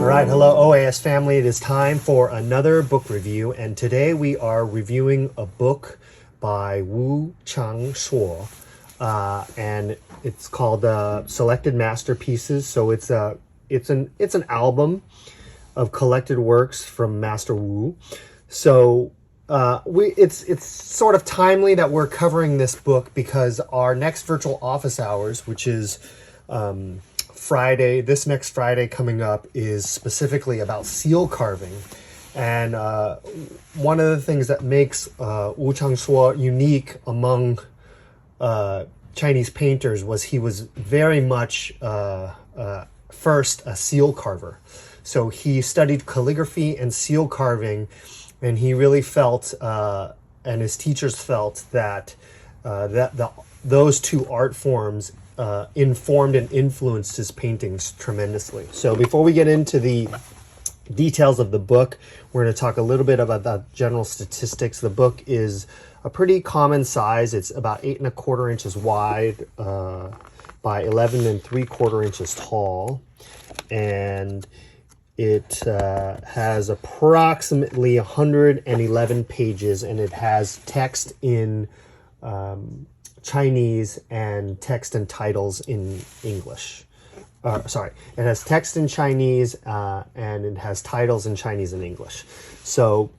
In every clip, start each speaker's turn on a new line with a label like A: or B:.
A: All right, hello OAS family. It is time for another book review, and today we are reviewing a book by Wu Chang-shuo, and it's called Selected Masterpieces. So it's an album of collected works from Master Wu. So it's sort of timely that we're covering this book because our next virtual office hours, which is Friday, this next Friday coming up, is specifically about seal carving. And one of the things that makes Wu Chang-shuo unique among Chinese painters was he was very much first a seal carver. So he studied calligraphy and seal carving, and he really felt, and his teachers felt, that those two art forms informed and influenced his paintings tremendously. So before we get into the details of the book, we're going to talk a little bit about the general statistics. The book is a pretty common size. It's about 8 1/4 inches wide by 11 3/4 inches tall, and it has approximately 111 pages, and it has text in Chinese and text and titles in English. Sorry, it has text in Chinese and it has titles in Chinese and English. So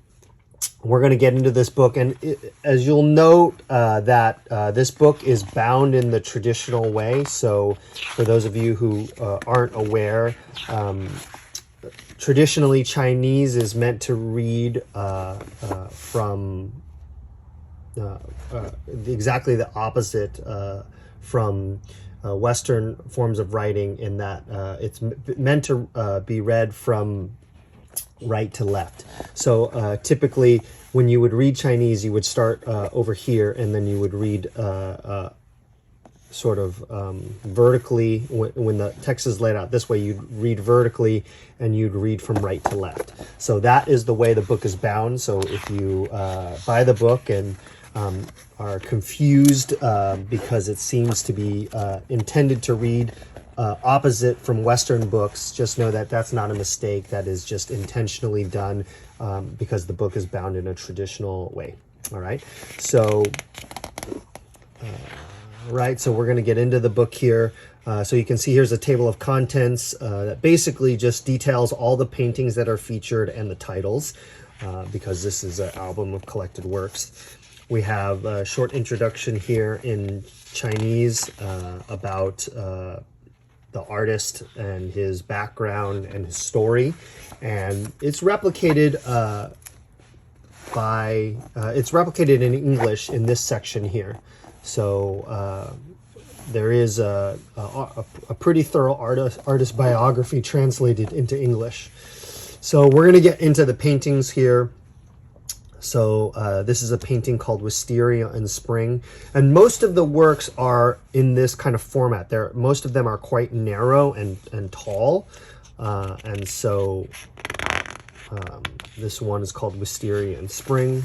A: we're going to get into this book, and as you'll note that this book is bound in the traditional way. So for those of you who aren't aware, traditionally Chinese is meant to read from exactly the opposite from Western forms of writing, in that it's meant to be read from right to left. So typically when you would read Chinese, you would start over here, and then you would read sort of vertically. When the text is laid out this way, you'd read vertically and you'd read from right to left. So that is the way the book is bound. So if you buy the book and are confused because it seems to be intended to read opposite from Western books, just know that that's not a mistake. That is just intentionally done because the book is bound in a traditional way. All right, so so we're going to get into the book here. So you can see here's a table of contents that basically just details all the paintings that are featured and the titles, because this is an album of collected works. We have a short introduction here in Chinese about the artist and his background and his story, and it's replicated it's replicated in English in this section here. So there is a pretty thorough artist biography translated into English. So we're going to get into the paintings here. So this is a painting called Wisteria in Spring, and most of the works are in this kind of format. Most of them are quite narrow and tall, and so this one is called Wisteria in Spring.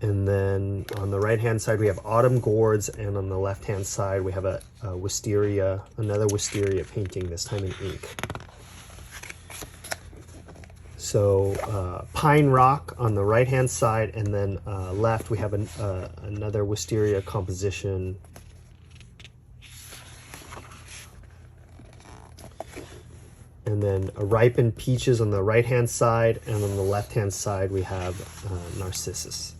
A: And then on the right-hand side, we have Autumn Gourds, and on the left-hand side, we have another Wisteria painting, this time in ink. So Pine Rock on the right-hand side, and then left, we have another Wisteria composition. And then Ripened Peaches on the right-hand side, and on the left-hand side, we have Narcissus.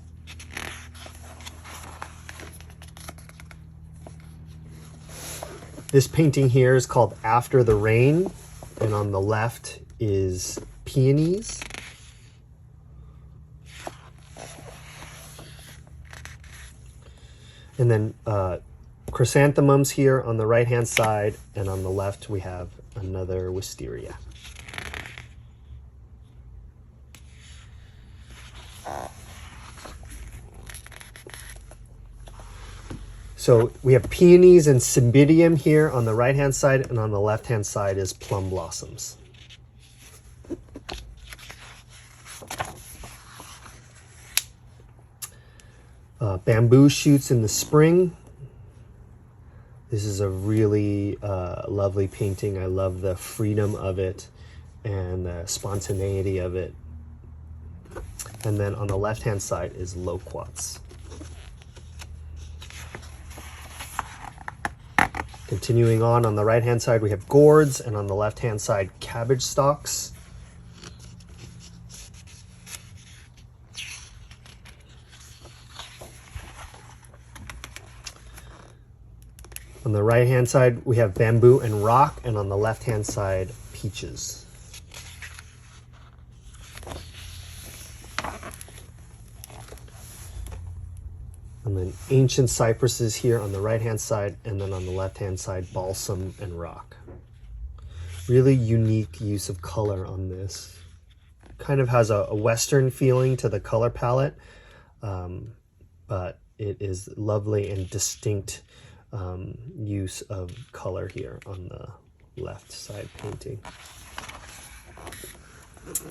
A: This painting here is called After the Rain, and on the left is Peonies. And then Chrysanthemums here on the right-hand side, and on the left we have another Wisteria. So we have Peonies and Cymbidium here on the right-hand side, and on the left-hand side is Plum Blossoms. Bamboo Shoots in the Spring. This is a really lovely painting. I love the freedom of it. and the spontaneity of it. And then on the left-hand side is loquats. Continuing on the right-hand side, we have gourds, and on the left-hand side, cabbage stalks. On the right-hand side, we have bamboo and rock, and on the left-hand side, peaches. And then ancient cypresses here on the right-hand side, and then on the left-hand side, balsam and rock. Really unique use of color on this. Kind of has a Western feeling to the color palette, but it is lovely and distinct use of color here on the left side painting.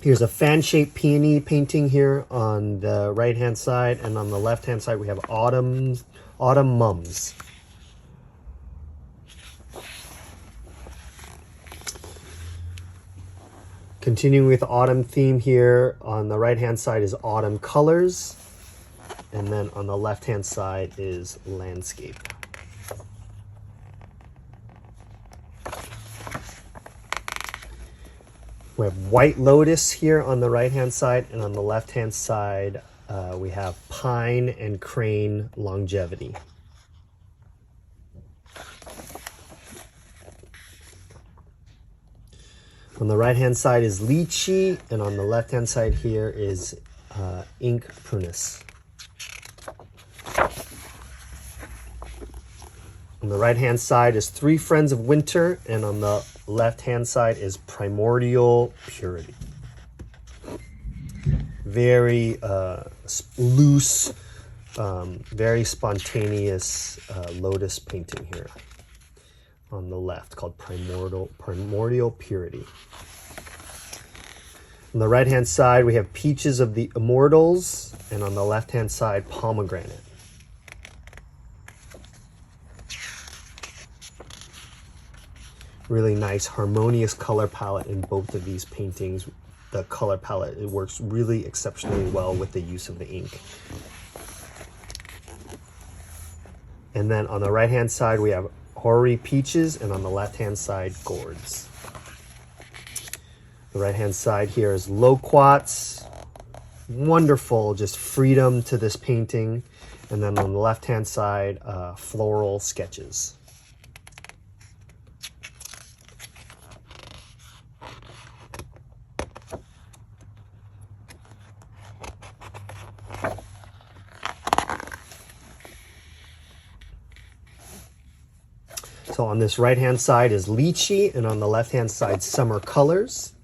A: Here's a fan-shaped peony painting here on the right-hand side, and on the left-hand side we have autumn mums. Continuing with the autumn theme here, on the right-hand side is autumn colors, and then on the left-hand side is landscape. We have white lotus here on the right-hand side, and on the left-hand side, we have pine and crane longevity. On the right-hand side is lychee, and on the left-hand side here is ink prunus. On the right-hand side is Three Friends of Winter, and on the left-hand side is Primordial Purity. Very loose, very spontaneous lotus painting here on the left, called Primordial Purity. On the right-hand side, we have Peaches of the Immortals, and on the left-hand side, Pomegranate. Really nice, harmonious color palette in both of these paintings. The color palette, it works really exceptionally well with the use of the ink. And then on the right-hand side, we have hoary peaches, and on the left-hand side, gourds. The right-hand side here is loquats. Wonderful, just freedom to this painting. And then on the left-hand side, floral sketches. So on this right-hand side is lychee, and on the left-hand side, summer colors.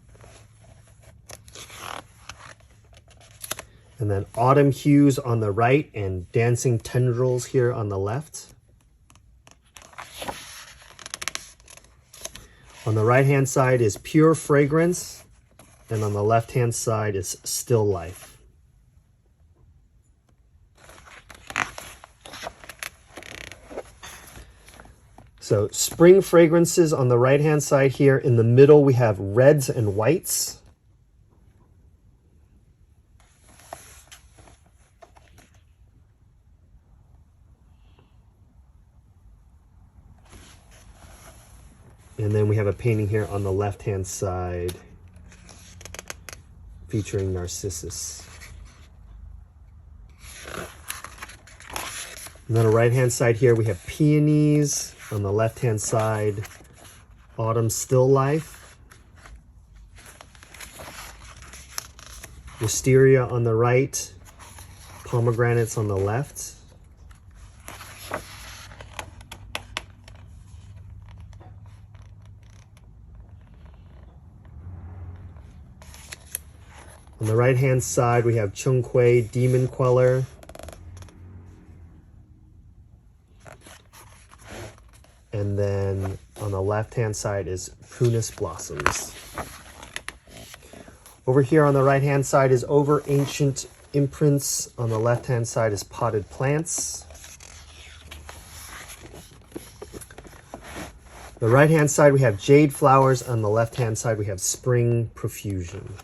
A: And then autumn hues on the right and dancing tendrils here on the left. On the right-hand side is pure fragrance, and on the left-hand side is still life. So spring fragrances on the right-hand side here. In the middle, we have reds and whites. And then we have a painting here on the left-hand side featuring narcissus. And then on the right-hand side here, we have peonies. On the left-hand side, autumn still life. Wisteria on the right, pomegranates on the left. On the right-hand side, we have Chong-hui, demon queller. And then on the left-hand side is prunus blossoms. Over here on the right-hand side is over ancient imprints. On the left-hand side is potted plants. The right-hand side, we have jade flowers. On the left-hand side, we have spring profusion.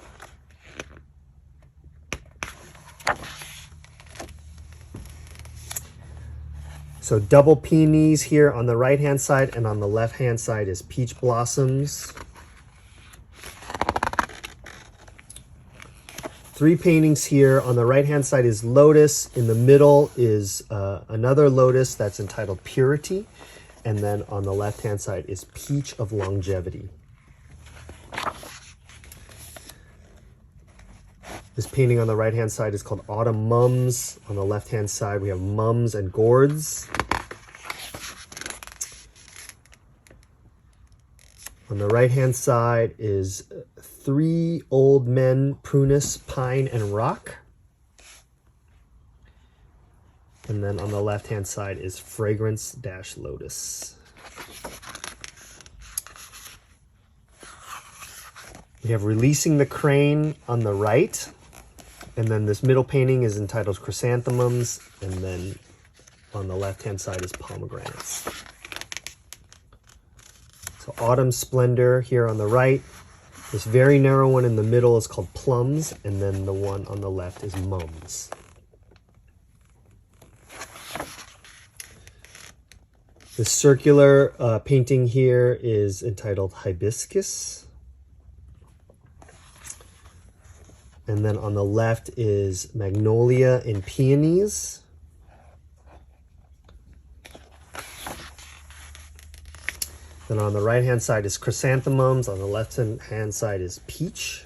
A: So double peonies here on the right-hand side, and on the left-hand side is peach blossoms. 3 paintings here. On the right-hand side is lotus. In the middle is another lotus that's entitled Purity. And then on the left-hand side is Peach of Longevity. This painting on the right-hand side is called Autumn Mums. On the left-hand side, we have mums and gourds. On the right-hand side is 3 old men, prunus, pine, and rock. And then on the left-hand side is fragrance-lotus. We have Releasing the Crane on the right. And then this middle painting is entitled Chrysanthemums. And then on the left-hand side is Pomegranates. So Autumn Splendor here on the right. This very narrow one in the middle is called Plums. And then the one on the left is Mums. The circular painting here is entitled Hibiscus. And then on the left is Magnolia and Peonies. Then on the right-hand side is Chrysanthemums. On the left-hand side is Peach.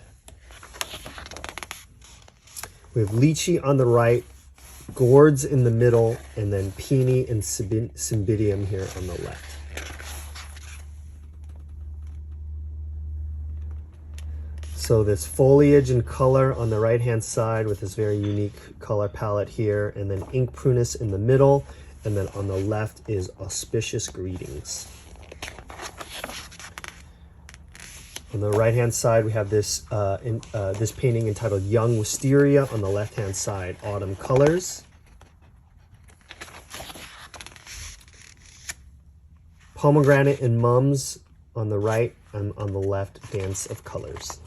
A: We have Lychee on the right, gourds in the middle, and then Peony and Cymbidium here on the left. So this foliage and color on the right-hand side with this very unique color palette here, and then ink prunus in the middle, and then on the left is Auspicious Greetings. On the right-hand side, we have this this painting entitled Young Wisteria. On the left-hand side, Autumn Colors. Pomegranate and Mums on the right, and on the left, Dance of Colors.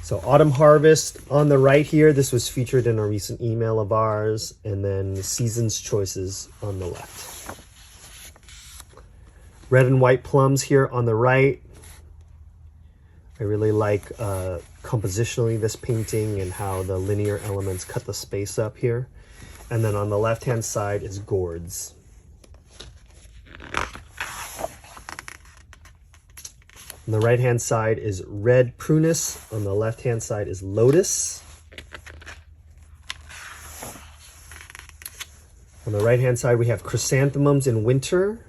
A: So Autumn Harvest on the right here. This was featured in a recent email of ours. And then Season's Choices on the left. Red and white plums here on the right. I really like compositionally this painting and how the linear elements cut the space up here. And then on the left-hand side is gourds. On the right-hand side is red prunus. On the left-hand side is lotus. On the right-hand side, we have chrysanthemums in winter.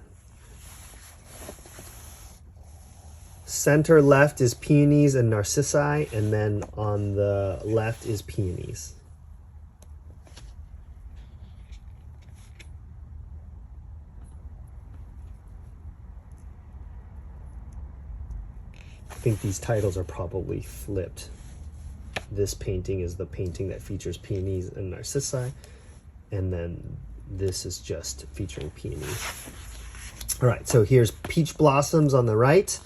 A: Center left is peonies and narcissi, and then on the left is peonies. I think these titles are probably flipped. This painting is the painting that features peonies and narcissi, and then this is just featuring peonies. All right, so here's peach blossoms on the right,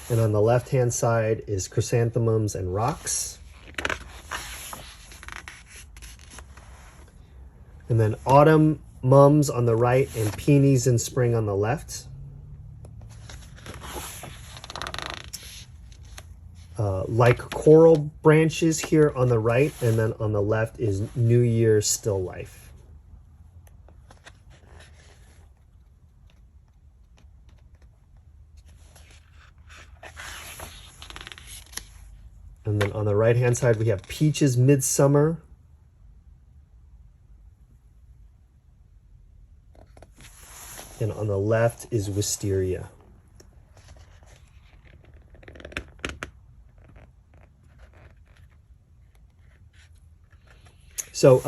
A: and on the left-hand side is chrysanthemums and rocks. And then autumn mums on the right and peonies in spring on the left. Like coral branches here on the right, and then on the left is New Year Still Life. And then on the right-hand side, we have Peaches Midsummer. And on the left is Wisteria. So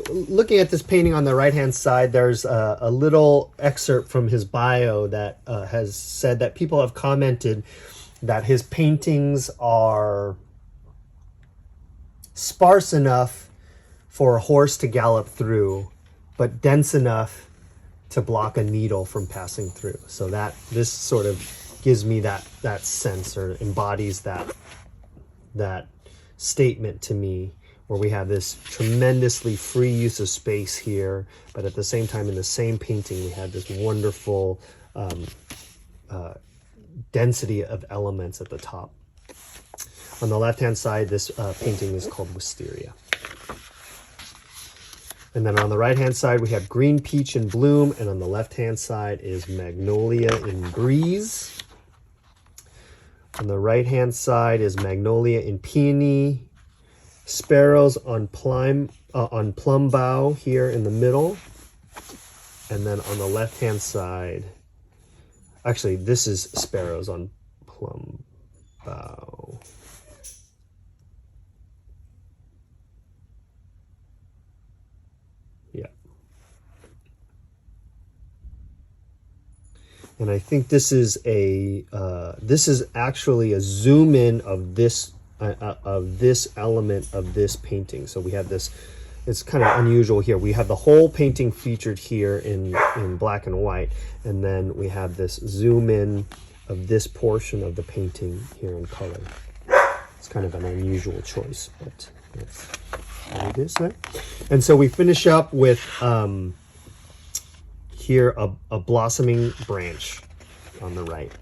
A: looking at this painting on the right-hand side, there's a little excerpt from his bio that has said that people have commented that his paintings are sparse enough for a horse to gallop through, but dense enough to block a needle from passing through. So this sort of gives me that sense, or embodies that statement to me, where we have this tremendously free use of space here, but at the same time, in the same painting, we had this wonderful density of elements at the top. On the left-hand side, this painting is called Wisteria. And then on the right-hand side, we have Green Peach in Bloom, and on the left-hand side is Magnolia in Breeze. On the right-hand side is Magnolia in Peony, Sparrows on Plum Bough here in the middle. And then on the left-hand side, actually, this is Sparrows on Plum Bough. Yeah. And I think this is actually a zoom in of this element of this painting. So we have this, it's kind of unusual here. We have the whole painting featured here in black and white, and then we have this zoom in of this portion of the painting here in color. It's kind of an unusual choice, but that's how it is, right? And so we finish up with here a blossoming branch on the right.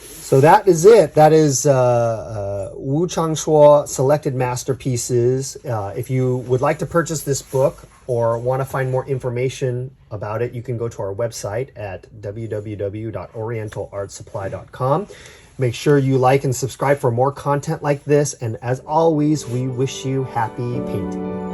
A: So that is it. That is Wu Changshuo Selected Masterpieces. If you would like to purchase this book or want to find more information about it, you can go to our website at www.orientalartsupply.com. Make sure you like and subscribe for more content like this. And as always, we wish you happy painting.